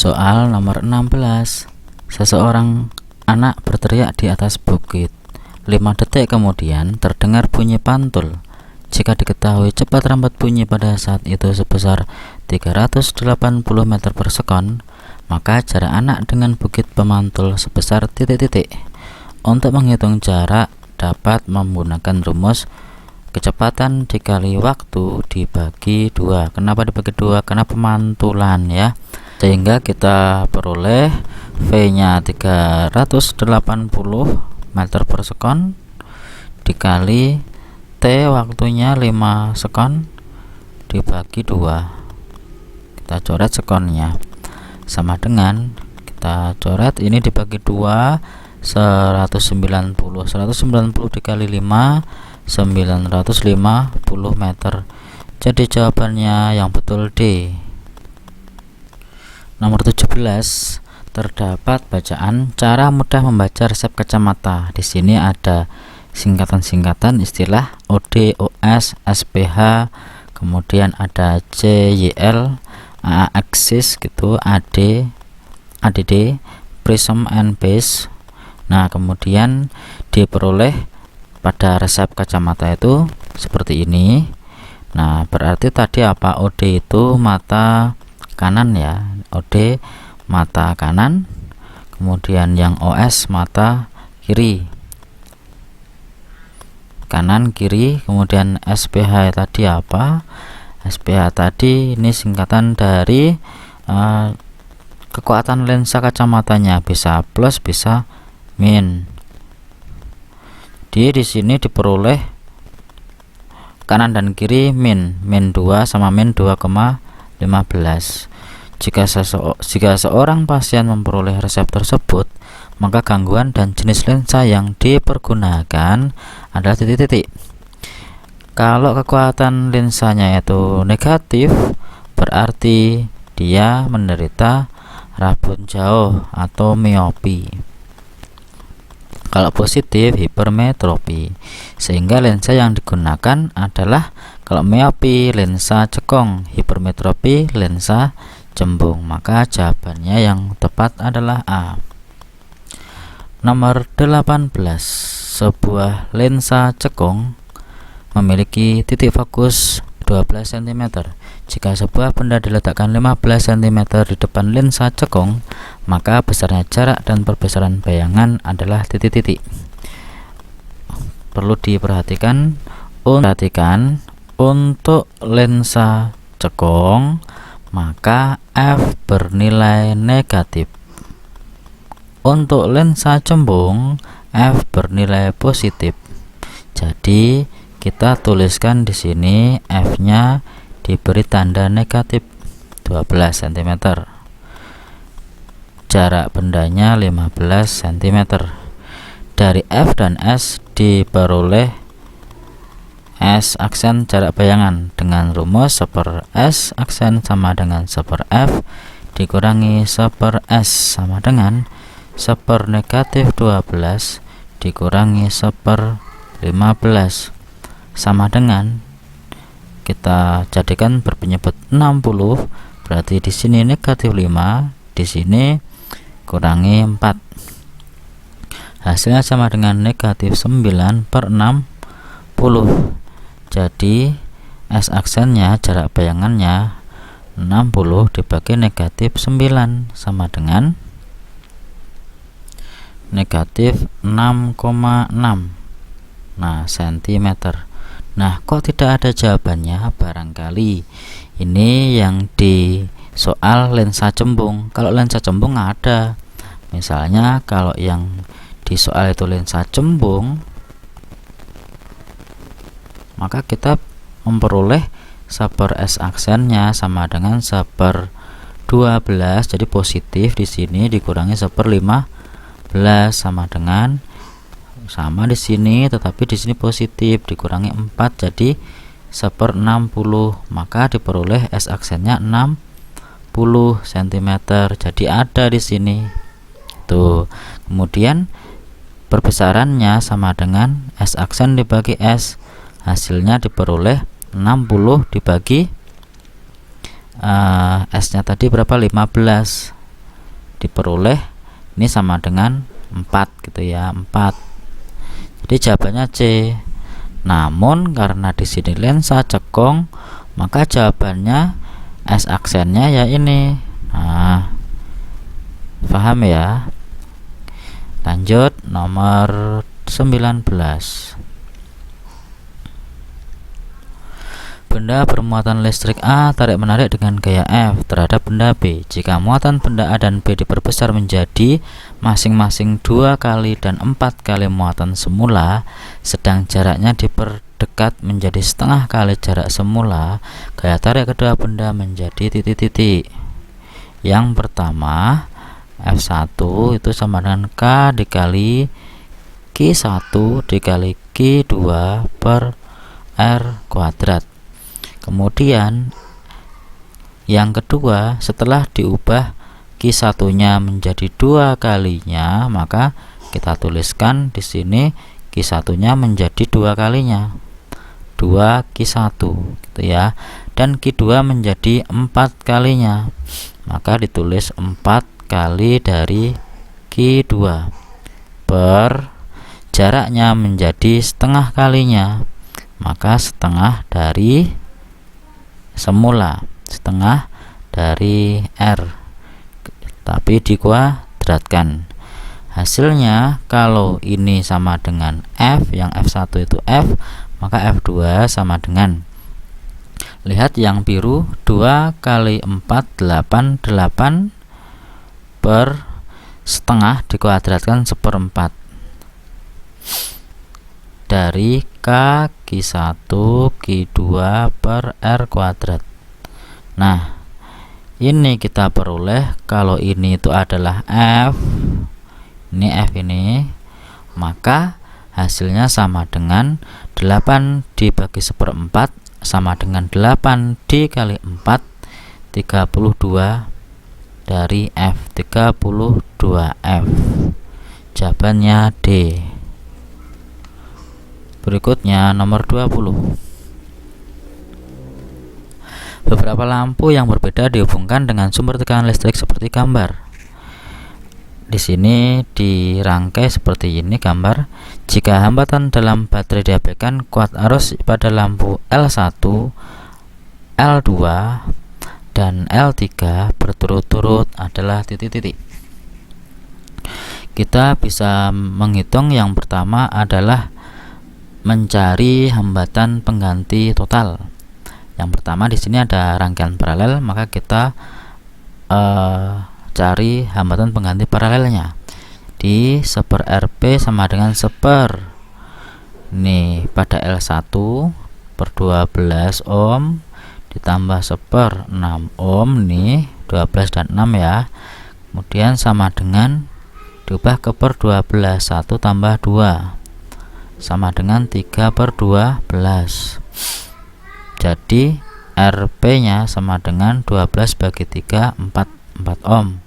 Soal nomor 16. Seseorang anak berteriak di atas bukit. 5 detik kemudian terdengar bunyi pantul. Jika diketahui cepat rambat bunyi pada saat itu sebesar 380 meter per sekon, maka jarak anak dengan bukit pemantul sebesar titik-titik. Untuk menghitung jarak dapat menggunakan rumus kecepatan dikali waktu dibagi 2. Kenapa dibagi 2? Karena pemantulan ya. Sehingga kita peroleh V-nya 380 meter per sekon dikali T waktunya 5 sekon dibagi 2. Kita coret sekonnya. Sama dengan kita coret ini dibagi 2, 190 dikali 5 950 meter. Jadi jawabannya yang betul D. Nomor 17. Terdapat bacaan cara mudah membaca resep kacamata. Di sini ada singkatan-singkatan istilah OD, OS, SPH, kemudian ada CYL, axis gitu, AD, ADD, prism and base. Nah, kemudian diperoleh pada resep kacamata itu seperti ini. Nah, berarti tadi apa? OD itu mata kanan ya, OD mata kanan, kemudian yang OS mata kiri, kanan kiri. Kemudian SPH tadi apa? SPH tadi ini singkatan dari kekuatan lensa kacamatanya, bisa plus bisa min. Di sini diperoleh kanan dan kiri min 2 sama min 2,15. Jika seorang pasien memperoleh resep tersebut, maka gangguan dan jenis lensa yang dipergunakan adalah titik-titik. Kalau kekuatan lensanya itu negatif, berarti dia menderita rabun jauh atau miopi. Kalau positif, hipermetropi. Sehingga lensa yang digunakan adalah kalau miopi lensa cekung, hipermetropi lensa cembung. Maka jawabannya yang tepat adalah A. Nomor 18. Sebuah lensa cekung memiliki titik fokus 12 cm. Jika sebuah benda diletakkan 15 cm di depan lensa cekung, maka besarnya jarak dan perbesaran bayangan adalah titik-titik. Perlu diperhatikan untuk lensa cekung, maka F bernilai negatif. Untuk lensa cembung, F bernilai positif. Jadi kita tuliskan di sini F-nya diberi tanda negatif 12 cm. Jarak bendanya 15 cm. Dari F dan S diperoleh S aksen jarak bayangan dengan rumus 1/S aksen sama dengan 1/F dikurangi 1/S sama dengan 1 negatif 12 dikurangi 1/15 sama dengan, kita jadikan berpenyebut 60, berarti di sini negatif 5, di sini kurangi 4. Hasilnya sama dengan negatif 9/60. Jadi S aksennya jarak bayangannya 60 dibagi negatif 9 sama dengan negatif 6,6 cm. Nah, kok tidak ada jawabannya? Barangkali ini yang di soal lensa cembung. Kalau lensa cembung ada. Misalnya kalau yang di soal itu lensa cembung, maka kita memperoleh 1/S aksennya sama dengan 1/12, jadi positif di sini dikurangi 1/15 sama dengan sama di sini, tetapi di sini positif dikurangi 4 jadi 1/60, maka diperoleh S aksennya 60 cm. Jadi ada di sini. Tuh. Kemudian perbesarannya sama dengan S aksen dibagi S. Hasilnya diperoleh 60 dibagi S nya tadi berapa? 15. diperoleh ini sama dengan 4 gitu ya, 4. Jadi jawabannya C. Namun karena di sini lensa cekung, maka jawabannya S aksennya ya ini. Nah, paham ya? Lanjut nomor 19. Benda bermuatan listrik A tarik-menarik dengan gaya F terhadap benda B. Jika muatan benda A dan B diperbesar menjadi masing-masing 2 kali dan 4 kali muatan semula, sedang jaraknya diperdekat menjadi setengah kali jarak semula, gaya tarik kedua benda menjadi titik-titik. Yang pertama, F1 itu sama dengan K dikali Q1 dikali Q2 per R kuadrat. Kemudian yang kedua, setelah diubah Q1 nya menjadi 2 kalinya, maka kita tuliskan di sini Q1 nya menjadi 2 kalinya, 2 Q1 gitu ya, dan Q2 menjadi 4 kalinya, maka ditulis 4 kali dari Q2 per jaraknya menjadi setengah kalinya, maka setengah dari semula, setengah dari R, tapi dikuadratkan. Hasilnya kalau ini sama dengan F, yang F1 itu F, maka F2 sama dengan, lihat yang biru, 2 kali 4 8 per setengah dikuadratkan seperempat dari K Q1 Q2 per R kuadrat. Nah, ini kita peroleh kalau ini itu adalah F, ini F ini, maka hasilnya sama dengan 8 dibagi seperempat sama dengan 8 dikali 4, 32 dari F, 32 F. Jawabannya D. Berikutnya nomor 20. Beberapa lampu yang berbeda dihubungkan dengan sumber tekanan listrik seperti gambar. Di sini dirangkai seperti ini gambar. Jika hambatan dalam baterai diabaikan, kuat arus pada lampu L1, L2, dan L3 berturut-turut adalah titik-titik. Kita bisa menghitung. Yang pertama adalah mencari hambatan pengganti total. Yang pertama di sini ada rangkaian paralel, maka kita cari hambatan pengganti paralelnya. Di 1 Rp sama dengan 1 nih pada L1 per 12 ohm ditambah 1/6 ohm nih, 12 dan 6 ya. Kemudian sama dengan diubah ke per 12, 1 tambah 2 sama dengan 3/12. Jadi Rp nya sama dengan 12 bagi 3, 4 ohm,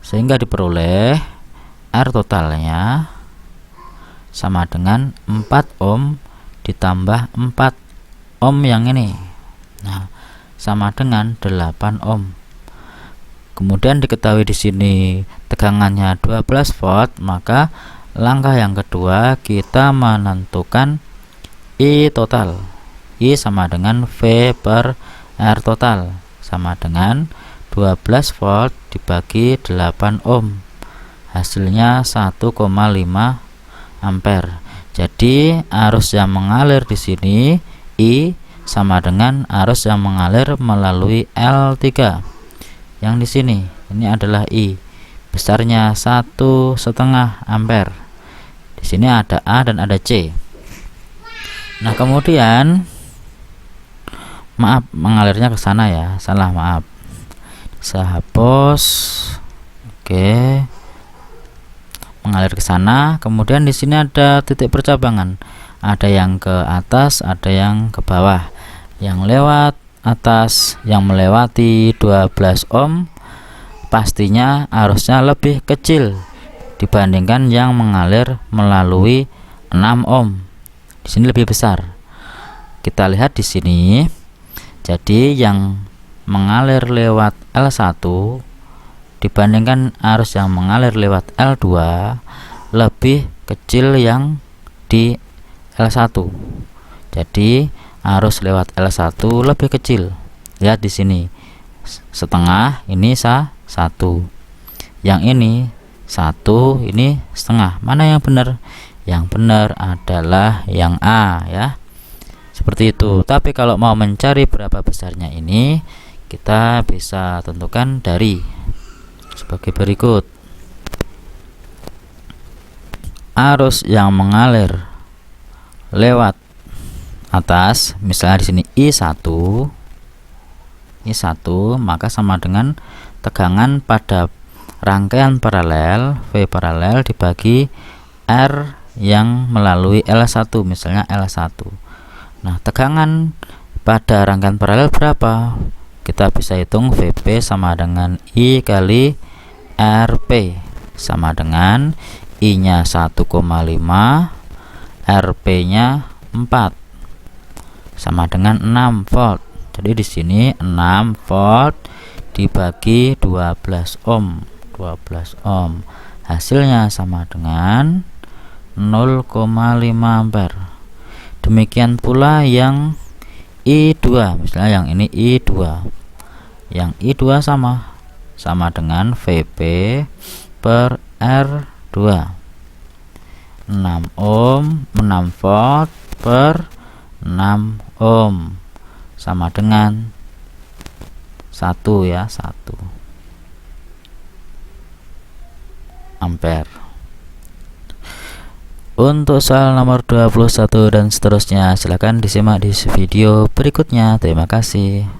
sehingga diperoleh R totalnya sama dengan 4 ohm ditambah 4 ohm yang ini, nah sama dengan 8 ohm. Kemudian diketahui di sini tegangannya 12 volt, maka langkah yang kedua kita menentukan I total. I sama dengan V per R total sama dengan 12 volt dibagi 8 ohm. Hasilnya 1,5 ampere. Jadi arus yang mengalir di sini I sama dengan arus yang mengalir melalui L3. Yang di sini ini adalah I. Besarnya 1,5 ampere. Di sini ada A dan ada C. Nah, kemudian maaf, mengalirnya ke sana ya, salah, maaf. Saya hapus. Oke. Mengalir ke sana. Kemudian di sini ada titik percabangan. Ada yang ke atas, ada yang ke bawah. Yang lewat atas, yang melewati 12 ohm, pastinya arusnya lebih kecil dibandingkan yang mengalir melalui 6 ohm. Di sini lebih besar. Kita lihat di sini. Jadi yang mengalir lewat L1 dibandingkan arus yang mengalir lewat L2 lebih kecil yang di L1. Jadi arus lewat L1 lebih kecil. Lihat di sini. Setengah, ini 1. Yang ini 1, ini setengah. Mana yang benar? Yang benar adalah yang A ya. Seperti itu. Tapi kalau mau mencari berapa besarnya ini, kita bisa tentukan dari sebagai berikut. Arus yang mengalir lewat atas, misalnya di sini I1, maka sama dengan tegangan pada rangkaian paralel V paralel dibagi R yang melalui L1, misalnya L1. Nah, tegangan pada rangkaian paralel berapa? Kita bisa hitung VP sama dengan I kali RP, sama dengan I nya 1,5, RP nya 4, sama dengan 6 volt. Jadi di sini 6 volt dibagi 12 ohm. Hasilnya sama dengan 0,5 ampere. Demikian pula yang I2, misalnya yang ini I2. Yang I2 sama dengan VP per R2. 6 ohm, 6 volt per 6 ohm sama dengan 1 ya, 1 ampere. Untuk soal nomor 21 dan seterusnya silahkan disimak di video berikutnya. Terima kasih.